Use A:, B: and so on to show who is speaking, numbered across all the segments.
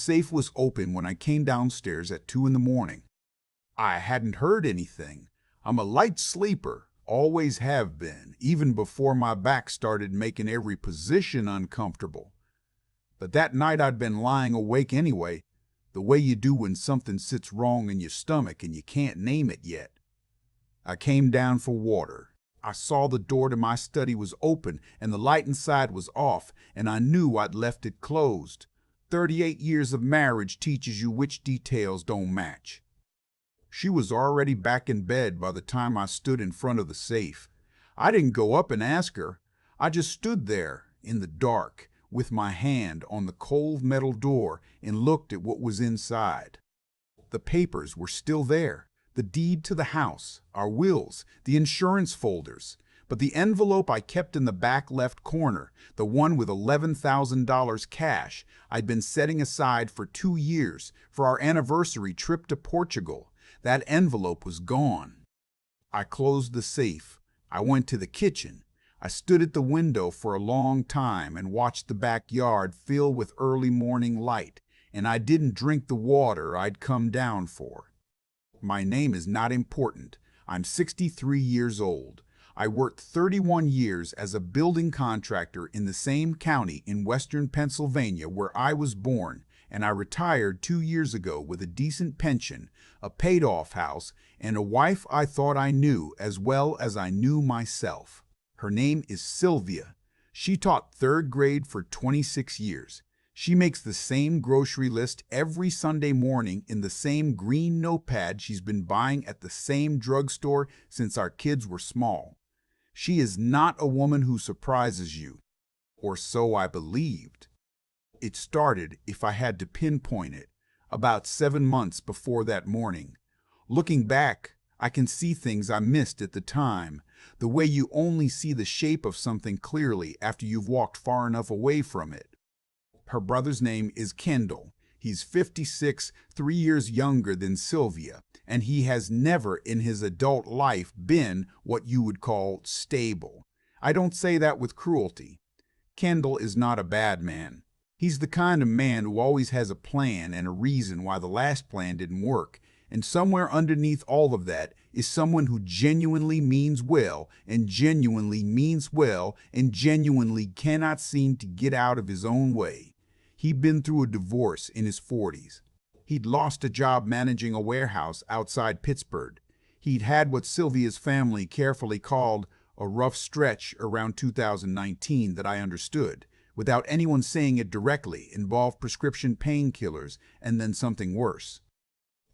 A: Safe was open when I came downstairs at 2 in the morning. I hadn't heard anything. I'm a light sleeper, always have been, even before my back started making every position uncomfortable. But that night I'd been lying awake anyway, the way you do when something sits wrong in your stomach and you can't name it yet. I came down for water. I saw the door to my study was open and the light inside was off, and I knew I'd left it closed. 38 years of marriage teaches you which details don't match. She was already back in bed by the time I stood in front of the safe. I didn't go up and ask her. I just stood there in the dark with my hand on the cold metal door and looked at what was inside. The papers were still there. The deed to the house, our wills, the insurance folders. But the envelope I kept in the back left corner, the one with $11,000 cash I'd been setting aside for 2 years for our anniversary trip to Portugal, that envelope was gone. I closed the safe. I went to the kitchen. I stood at the window for a long time and watched the backyard fill with early morning light, and I didn't drink the water I'd come down for. My name is not important. I'm 63 years old. I worked 31 years as a building contractor in the same county in western Pennsylvania where I was born, and I retired 2 years ago with a decent pension, a paid-off house, and a wife I thought I knew as well as I knew myself. Her name is Sylvia. She taught 3rd grade for 26 years. She makes the same grocery list every Sunday morning in the same green notepad she's been buying at the same drugstore since our kids were small. She is not a woman who surprises you, or so I believed. It started, if I had to pinpoint it, about 7 months before that morning. Looking back, I can see things I missed at the time, the way you only see the shape of something clearly after you've walked far enough away from it. Her brother's name is Kendall. He's 56, 3 years younger than Sylvia, and he has never in his adult life been what you would call stable. I don't say that with cruelty. Kendall is not a bad man. He's the kind of man who always has a plan and a reason why the last plan didn't work, and somewhere underneath all of that is someone who genuinely means well and genuinely means well and genuinely cannot seem to get out of his own way. He'd been through a divorce in his 40s. He'd lost a job managing a warehouse outside Pittsburgh. He'd had what Sylvia's family carefully called a rough stretch around 2019 that I understood, without anyone saying it directly, involved prescription painkillers and then something worse.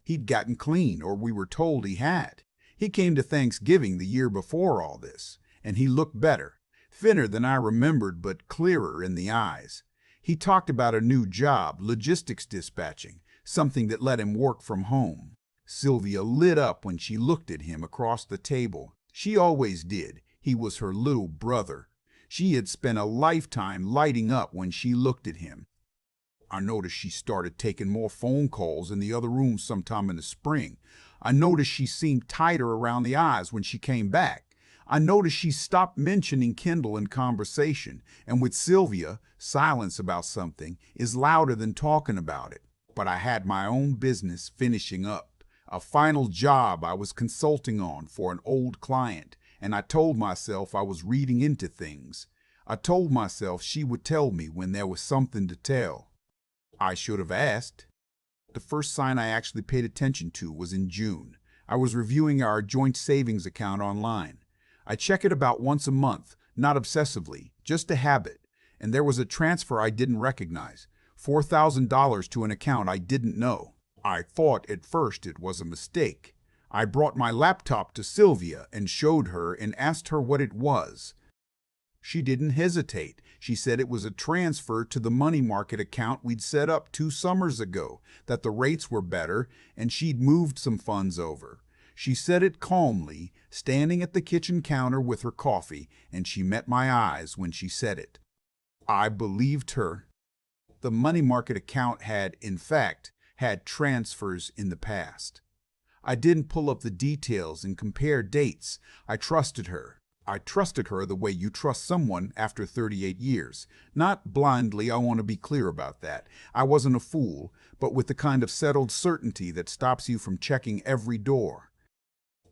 A: He'd gotten clean, or we were told he had. He came to Thanksgiving the year before all this, and he looked better, thinner than I remembered but clearer in the eyes. He talked about a new job, logistics dispatching, something that let him work from home. Sylvia lit up when she looked at him across the table. She always did. He was her little brother. She had spent a lifetime lighting up when she looked at him. I noticed she started taking more phone calls in the other room sometime in the spring. I noticed she seemed tighter around the eyes when she came back. I noticed she stopped mentioning Kendall in conversation, and with Sylvia, silence about something is louder than talking about it. But I had my own business finishing up, a final job I was consulting on for an old client, and I told myself I was reading into things. I told myself she would tell me when there was something to tell. I should have asked. The first sign I actually paid attention to was in June. I was reviewing our joint savings account online. I check it about once a month, not obsessively, just a habit, and there was a transfer I didn't recognize, $4,000 to an account I didn't know. I thought at first it was a mistake. I brought my laptop to Sylvia and showed her and asked her what it was. She didn't hesitate. She said it was a transfer to the money market account we'd set up 2 summers ago, that the rates were better, and she'd moved some funds over. She said it calmly, standing at the kitchen counter with her coffee, and she met my eyes when she said it. I believed her. The money market account had, in fact, had transfers in the past. I didn't pull up the details and compare dates. I trusted her. I trusted her the way you trust someone after 38 years. Not blindly, I want to be clear about that. I wasn't a fool, but with the kind of settled certainty that stops you from checking every door.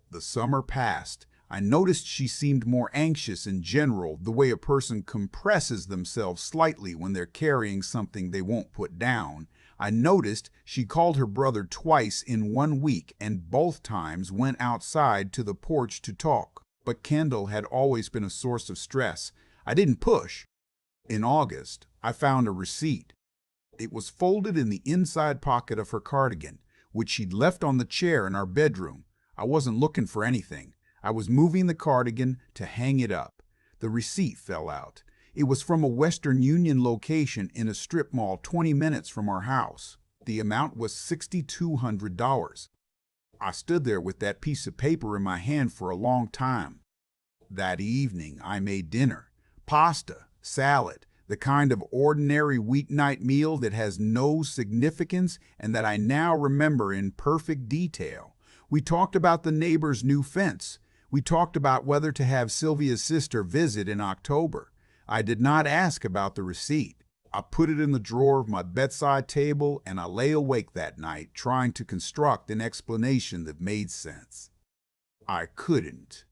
A: The summer passed. I noticed she seemed more anxious in general, the way a person compresses themselves slightly when they're carrying something they won't put down. I noticed she called her brother twice in 1 week and both times went outside to the porch to talk. But Kendall had always been a source of stress. I didn't push. In August, I found a receipt. It was folded in the inside pocket of her cardigan, which she'd left on the chair in our bedroom. I wasn't looking for anything. I was moving the cardigan to hang it up. The receipt fell out. It was from a Western Union location in a strip mall 20 minutes from our house. The amount was $6,200. I stood there with that piece of paper in my hand for a long time. That evening, I made dinner. Pasta, salad, the kind of ordinary weeknight meal that has no significance and that I now remember in perfect detail. We talked about the neighbor's new fence. We talked about whether to have Sylvia's sister visit in October. I did not ask about the receipt. I put it in the drawer of my bedside table, and I lay awake that night trying to construct an explanation that made sense. I couldn't.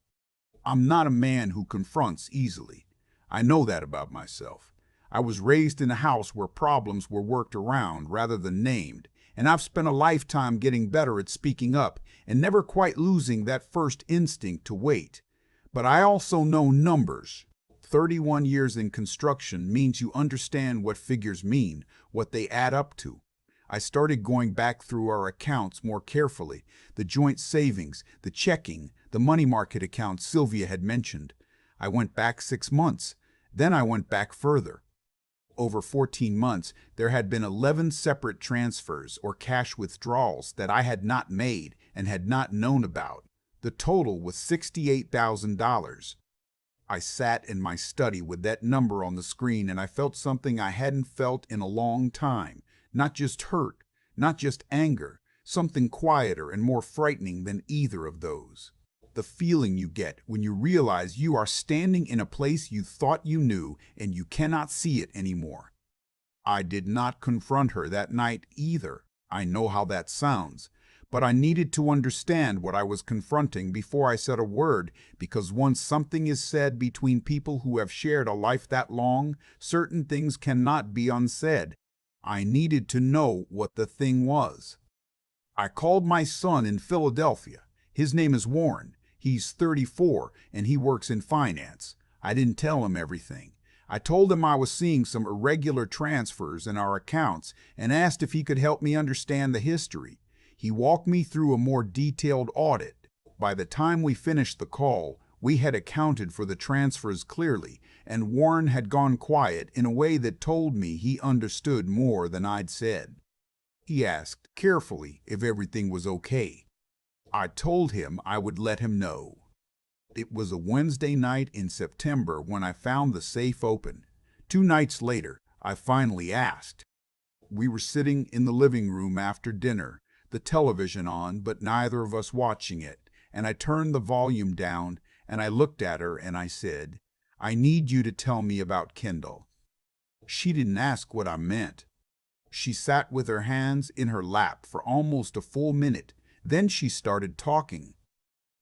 A: I'm not a man who confronts easily. I know that about myself. I was raised in a house where problems were worked around rather than named, and I've spent a lifetime getting better at speaking up and never quite losing that first instinct to wait. But I also know numbers. 31 years in construction means you understand what figures mean, what they add up to. I started going back through our accounts more carefully, the joint savings, the checking, the money market account Sylvia had mentioned. I went back 6 months. Then I went back further. Over 14 months, there had been 11 separate transfers or cash withdrawals that I had not made and had not known about. The total was $68,000. I sat in my study with that number on the screen and I felt something I hadn't felt in a long time. Not just hurt, not just anger, something quieter and more frightening than either of those. The feeling you get when you realize you are standing in a place you thought you knew and you cannot see it anymore. I did not confront her that night either. I know how that sounds. But I needed to understand what I was confronting before I said a word, because once something is said between people who have shared a life that long, certain things cannot be unsaid. I needed to know what the thing was. I called my son in Philadelphia. His name is Warren. He's 34 and he works in finance. I didn't tell him everything. I told him I was seeing some irregular transfers in our accounts and asked if he could help me understand the history. He walked me through a more detailed audit. By the time we finished the call, we had accounted for the transfers clearly, and Warren had gone quiet in a way that told me he understood more than I'd said. He asked carefully if everything was okay. I told him I would let him know. It was a Wednesday night in September when I found the safe open. 2 nights later, I finally asked. We were sitting in the living room after dinner, the television on, but neither of us watching it, and I turned the volume down and I looked at her and I said, "I need you to tell me about Kendall." She didn't ask what I meant. She sat with her hands in her lap for almost a full minute. Then she started talking.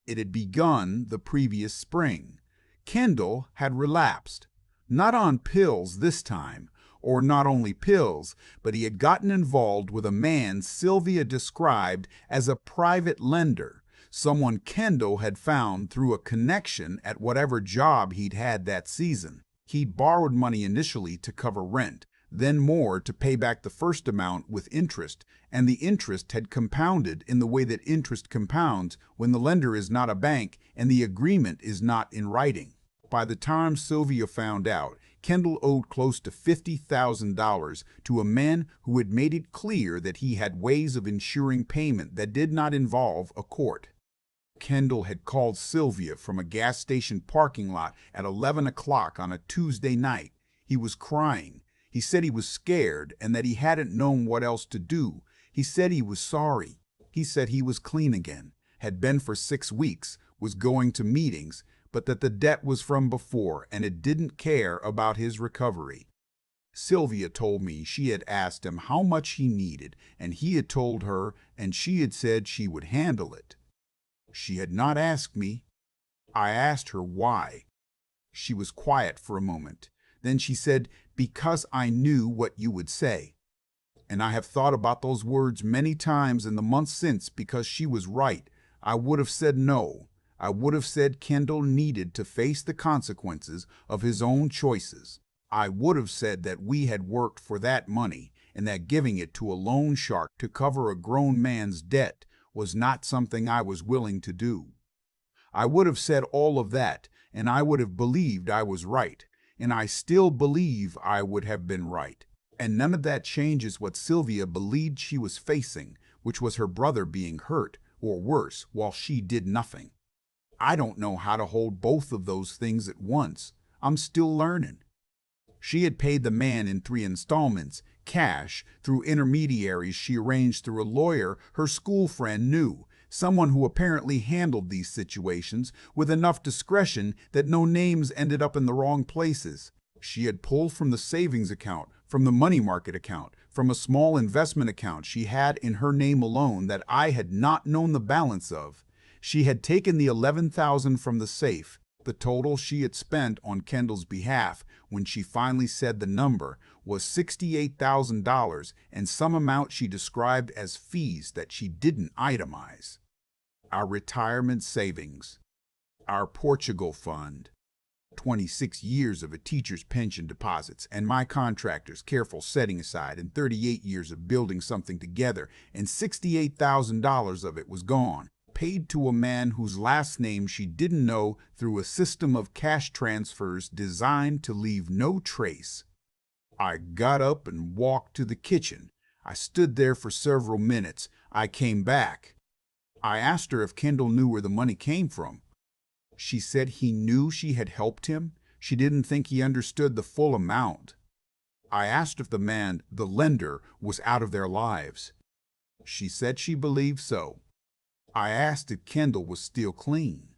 A: It had begun the previous spring. Kendall had relapsed, not on pills this time, or not only pills, but he had gotten involved with a man Sylvia described as a private lender, someone Kendall had found through a connection at whatever job he'd had that season. He'd borrowed money initially to cover rent, then more to pay back the first amount with interest, and the interest had compounded in the way that interest compounds when the lender is not a bank and the agreement is not in writing. By the time Sylvia found out, Kendall owed close to $50,000 to a man who had made it clear that he had ways of ensuring payment that did not involve a court. Kendall had called Sylvia from a gas station parking lot at 11 o'clock on a Tuesday night. He was crying. He said he was scared and that he hadn't known what else to do. He said he was sorry. He said he was clean again, had been for 6 weeks, was going to meetings, but that the debt was from before and it didn't care about his recovery. Sylvia told me she had asked him how much he needed, and he had told her, and she had said she would handle it. She had not asked me. I asked her why. She was quiet for a moment. Then she said, "Because I knew what you would say." And I have thought about those words many times in the months since, because she was right. I would have said no. I would have said Kendall needed to face the consequences of his own choices. I would have said that we had worked for that money and that giving it to a loan shark to cover a grown man's debt was not something I was willing to do. I would have said all of that, and I would have believed I was right, and I still believe I would have been right. And none of that changes what Sylvia believed she was facing, which was her brother being hurt, or worse, while she did nothing. I don't know how to hold both of those things at once. I'm still learning. She had paid the man in 3 installments, cash, through intermediaries she arranged through a lawyer her school friend knew, someone who apparently handled these situations with enough discretion that no names ended up in the wrong places. She had pulled from the savings account, from the money market account, from a small investment account she had in her name alone that I had not known the balance of. She had taken the $11,000 from the safe. The total she had spent on Kendall's behalf, when she finally said the number, was $68,000 and some amount she described as fees that she didn't itemize. Our retirement savings, our Portugal fund, 26 years of a teacher's pension deposits, and my contractor's careful setting aside, and 38 years of building something together, and $68,000 of it was gone, paid to a man whose last name she didn't know through a system of cash transfers designed to leave no trace. I got up and walked to the kitchen. I stood there for several minutes. I came back. I asked her if Kendall knew where the money came from. She said he knew she had helped him. She didn't think he understood the full amount. I asked if the man, the lender, was out of their lives. She said she believed so. I asked if Kendall was still clean.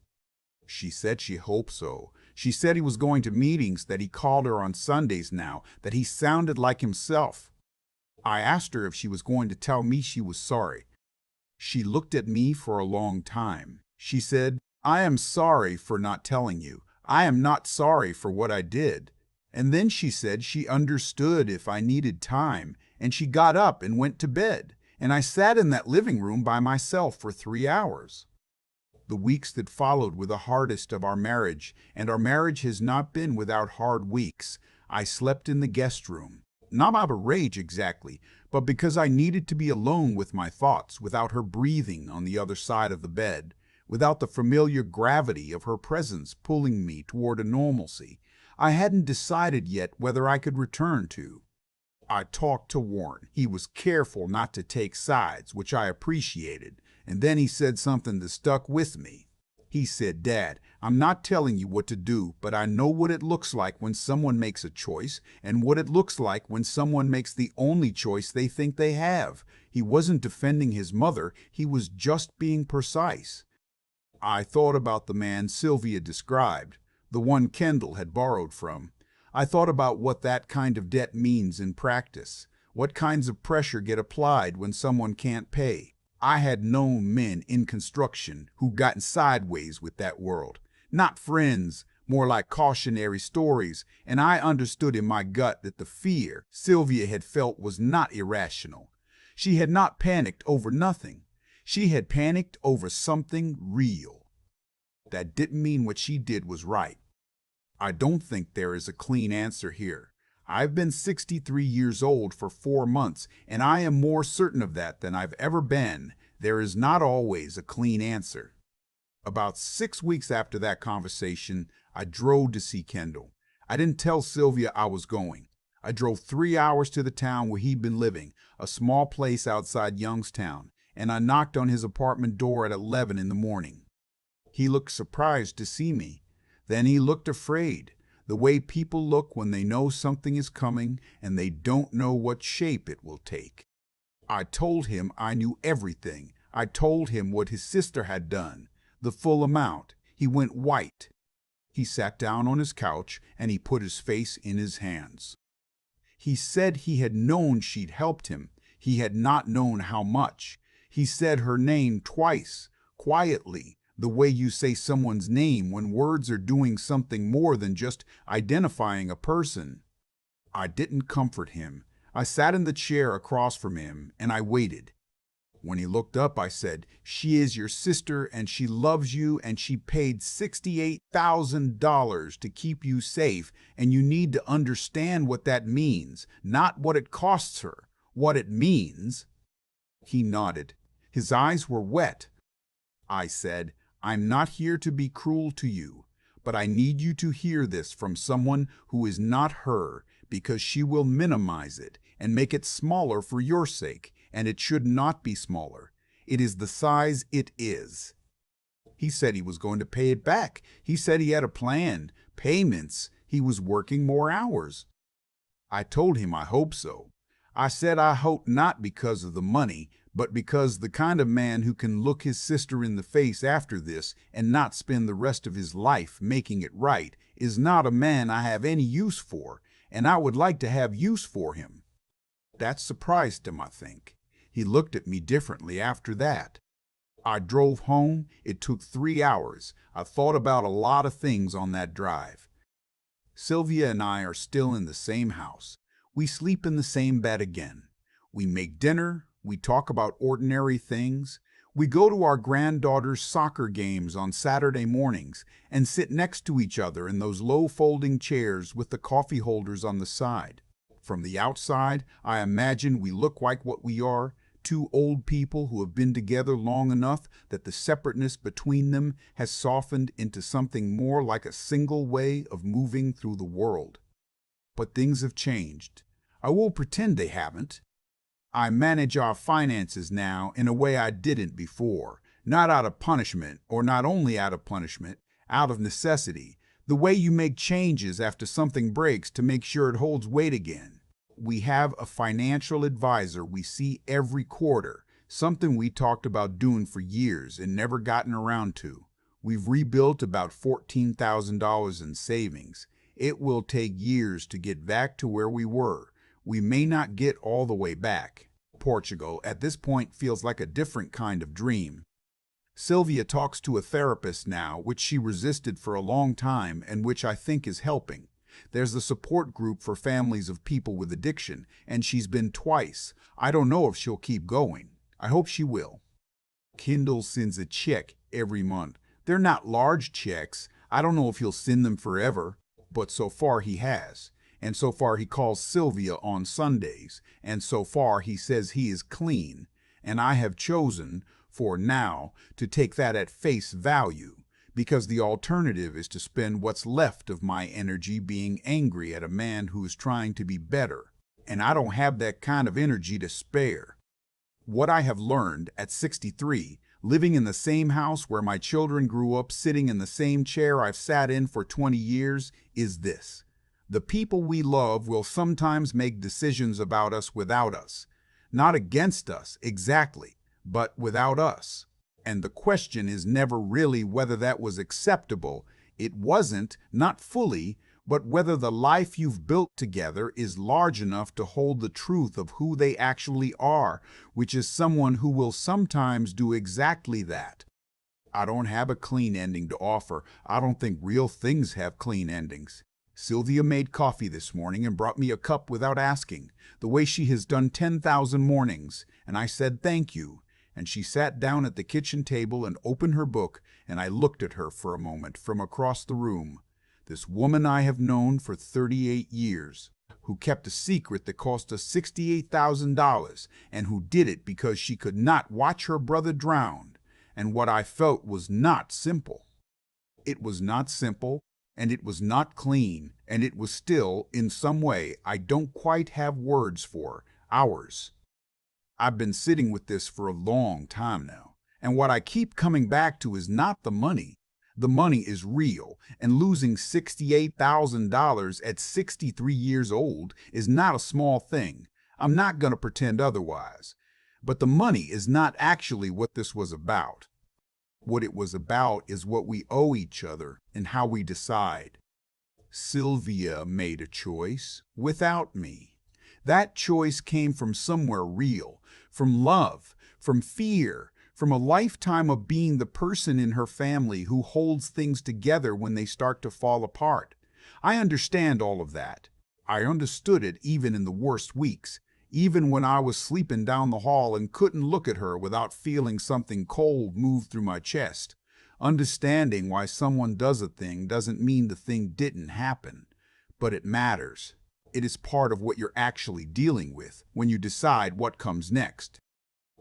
A: She said she hoped so. She said he was going to meetings, that he called her on Sundays now, that he sounded like himself. I asked her if she was going to tell me she was sorry. She looked at me for a long time. She said, "I am sorry for not telling you. I am not sorry for what I did." And then she said she understood if I needed time, and she got up and went to bed. And I sat in that living room by myself for 3 hours. The weeks that followed were the hardest of our marriage, and our marriage has not been without hard weeks. I slept in the guest room, not out of rage exactly, but because I needed to be alone with my thoughts, without her breathing on the other side of the bed, without the familiar gravity of her presence pulling me toward a normalcy I hadn't decided yet whether I could return to. I talked to Warren. He was careful not to take sides, which I appreciated, and then he said something that stuck with me. He said, "Dad, I'm not telling you what to do, but I know what it looks like when someone makes a choice, and what it looks like when someone makes the only choice they think they have." He wasn't defending his mother, he was just being precise. I thought about the man Sylvia described, the one Kendall had borrowed from. I thought about what that kind of debt means in practice, what kinds of pressure get applied when someone can't pay. I had known men in construction who gotten sideways with that world. Not friends, more like cautionary stories, and I understood in my gut that the fear Sylvia had felt was not irrational. She had not panicked over nothing. She had panicked over something real. That didn't mean what she did was right. I don't think there is a clean answer here. I've been 63 years old for 4 months, and I am more certain of that than I've ever been. There is not always a clean answer. About 6 weeks after that conversation, I drove to see Kendall. I didn't tell Sylvia I was going. I drove 3 hours to the town where he'd been living, a small place outside Youngstown, and I knocked on his apartment door at 11 in the morning. He looked surprised to see me. Then he looked afraid, the way people look when they know something is coming and they don't know what shape it will take. I told him I knew everything. I told him what his sister had done, the full amount. He went white. He sat down on his couch and he put his face in his hands. He said he had known she'd helped him. He had not known how much. He said her name twice, quietly, the way you say someone's name when words are doing something more than just identifying a person. I didn't comfort him. I sat in the chair across from him and I waited. When he looked up, I said, "She is your sister and she loves you and she paid $68,000 to keep you safe, and you need to understand what that means, not what it costs her, what it means." He nodded. His eyes were wet. I said, "I'm not here to be cruel to you, but I need you to hear this from someone who is not her, because she will minimize it and make it smaller for your sake, and it should not be smaller. It is the size it is." He said he was going to pay it back. He said he had a plan, payments. He was working more hours. I told him I hope so. I said I hope not because of the money, but because the kind of man who can look his sister in the face after this and not spend the rest of his life making it right is not a man I have any use for, and I would like to have use for him. That surprised him, I think. He looked at me differently after that. I drove home. It took 3 hours. I thought about a lot of things on that drive. Sylvia and I are still in the same house. We sleep in the same bed again. We make dinner. We talk about ordinary things. We go to our granddaughter's soccer games on Saturday mornings and sit next to each other in those low folding chairs with the coffee holders on the side. From the outside, I imagine we look like what we are, two old people who have been together long enough that the separateness between them has softened into something more like a single way of moving through the world. But things have changed. I won't pretend they haven't. I manage our finances now in a way I didn't before, not out of punishment, or not only out of punishment, out of necessity, the way you make changes after something breaks to make sure it holds weight again. We have a financial advisor we see every quarter, something we talked about doing for years and never gotten around to. We've rebuilt about $14,000 in savings. It will take years to get back to where we were. We may not get all the way back. Portugal at this point feels like a different kind of dream. Sylvia talks to a therapist now, which she resisted for a long time and which I think is helping. There's the support group for families of people with addiction, and she's been twice. I don't know if she'll keep going. I hope she will. Kindle sends a check every month. They're not large checks. I don't know if he'll send them forever, but so far he has. And so far he calls Sylvia on Sundays, and so far he says he is clean. And I have chosen, for now, to take that at face value, because the alternative is to spend what's left of my energy being angry at a man who is trying to be better, and I don't have that kind of energy to spare. What I have learned at 63, living in the same house where my children grew up, sitting in the same chair I've sat in for 20 years, is this. The people we love will sometimes make decisions about us without us. Not against us, exactly, but without us. And the question is never really whether that was acceptable. It wasn't, not fully, but whether the life you've built together is large enough to hold the truth of who they actually are, which is someone who will sometimes do exactly that. I don't have a clean ending to offer. I don't think real things have clean endings. Sylvia made coffee this morning and brought me a cup without asking, the way she has done 10,000 mornings, and I said thank you. And she sat down at the kitchen table and opened her book, and I looked at her for a moment from across the room. This woman I have known for 38 years, who kept a secret that cost us $68,000, and who did it because she could not watch her brother drown. And what I felt was not simple. It was not simple, and it was not clean, and it was still, in some way, I don't quite have words for, ours. I've been sitting with this for a long time now, and what I keep coming back to is not the money. The money is real, and losing $68,000 at 63 years old is not a small thing. I'm not going to pretend otherwise. But the money is not actually what this was about. What it was about is what we owe each other and how we decide. Sylvia made a choice without me. That choice came from somewhere real, from love, from fear, from a lifetime of being the person in her family who holds things together when they start to fall apart. I understand all of that. I understood it even in the worst weeks, even when I was sleeping down the hall and couldn't look at her without feeling something cold move through my chest. Understanding why someone does a thing doesn't mean the thing didn't happen, but it matters. It is part of what you're actually dealing with when you decide what comes next.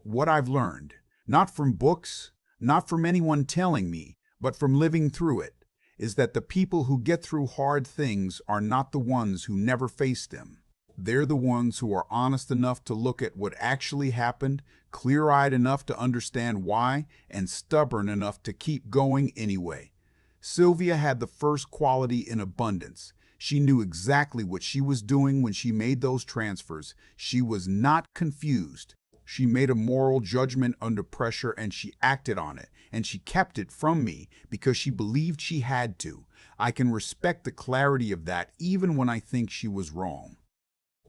A: What I've learned, not from books, not from anyone telling me, but from living through it, is that the people who get through hard things are not the ones who never face them. They're the ones who are honest enough to look at what actually happened, clear-eyed enough to understand why, and stubborn enough to keep going anyway. Sylvia had the first quality in abundance. She knew exactly what she was doing when she made those transfers. She was not confused. She made a moral judgment under pressure and she acted on it, and she kept it from me because she believed she had to. I can respect the clarity of that even when I think she was wrong.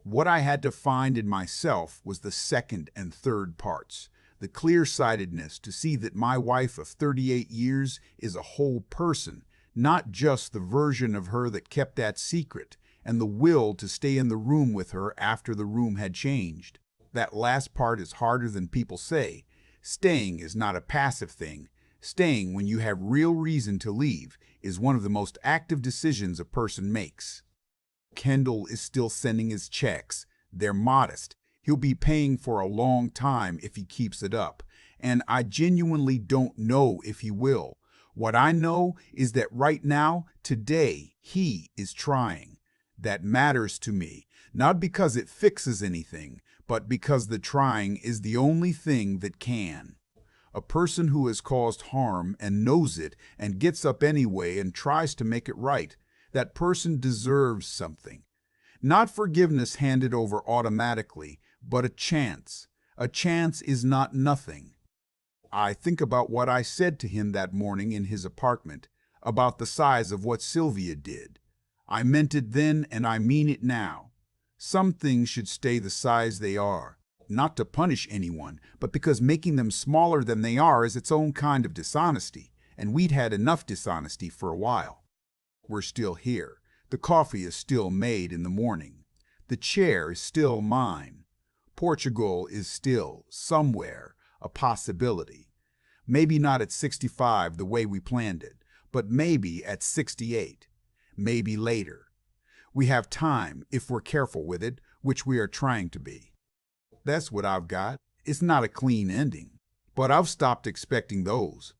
A: What I had to find in myself was the second and third parts, the clear-sightedness to see that my wife of 38 years is a whole person, not just the version of her that kept that secret, and the will to stay in the room with her after the room had changed. That last part is harder than people say. Staying is not a passive thing. Staying when you have real reason to leave is one of the most active decisions a person makes. Kendall is still sending his checks. They're modest. He'll be paying for a long time if he keeps it up. And I genuinely don't know if he will. What I know is that right now, today, he is trying. That matters to me, not because it fixes anything, but because the trying is the only thing that can. A person who has caused harm and knows it and gets up anyway and tries to make it right, that person deserves something. Not forgiveness handed over automatically, but a chance. A chance is not nothing. I think about what I said to him that morning in his apartment, about the size of what Sylvia did. I meant it then and I mean it now. Some things should stay the size they are, not to punish anyone, but because making them smaller than they are is its own kind of dishonesty, and we'd had enough dishonesty for a while. We're still here. The coffee is still made in the morning. The chair is still mine. Portugal is still, somewhere, a possibility. Maybe not at 65 the way we planned it, but maybe at 68. Maybe later. We have time if we're careful with it, which we are trying to be. That's what I've got. It's not a clean ending, but I've stopped expecting those.